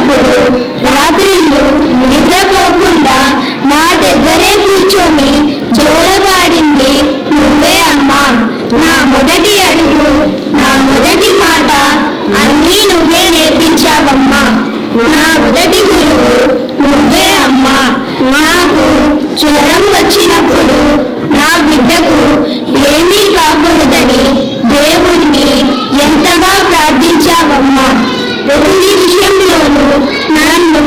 వచ్చినప్పుడు రాత్రిళ్ళు నిద్రపోకుండా నా దగ్గరే కూర్చొని జోలపాడింది నువ్వే అమ్మా. నా మొదటి అడుగు, నా మొదటి మాట అన్నీ నువ్వే నేర్పించావమ్మా. నా మొదటి గురువు నువ్వే అమ్మా. నాకు జ్వరం వచ్చినప్పుడు నా బిడ్డకు ఏమీ కాకూడదని దేవుణ్ణి ఎంతగా ప్రార్థించావమ్మా. ప్రతి విషయంలోనూ నన్ను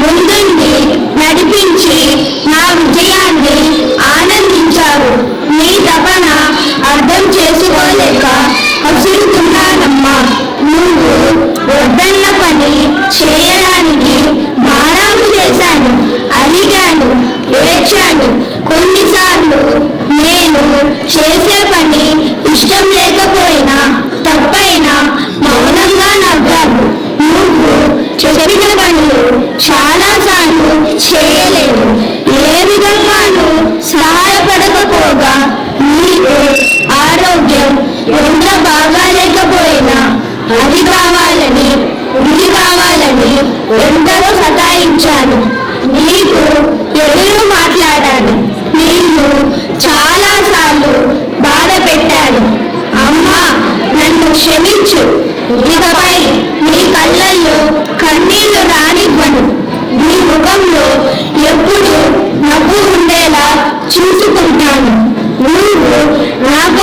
ముందుండి నడిపించి నా విజయాన్ని ఆనందించావు. నీ తపన అర్థం చేసుకోలేక కసురుతున్నానమ్మా. నువ్వు వద్దన్న పని చేయడానికి మారాము చేశాను, అలిగాను, ఏడ్చాను. కొన్నిసార్లు నేను చేసే పని ఇష్టం లేకపోయినా తప్పైనా మౌనంగా నవ్వాను. నువ్వు చెప్పిన పనులు చాలాసార్లు చేయలేదు. ఏ విధంగానూ సహాయపడకపోగా నీకు ఆరోగ్యం ఎంత బాగాలేకపోయినా అది కావాలని ఇది కావాలని ఎందరో సతాయించాను. నీకు ఎదురు మాట్లాడాను. నిన్ను చాలాసార్లు బాధ పెట్టాను. అమ్మా, నన్ను క్షమించు. ఇకపై నీ కళ్ళల్లో కన్నీళ్లు రానివ్వను. నీ ముఖంలో ఎప్పుడు నవ్వు ఉండేలా చూసుకుంటాను. నువ్వు నాకు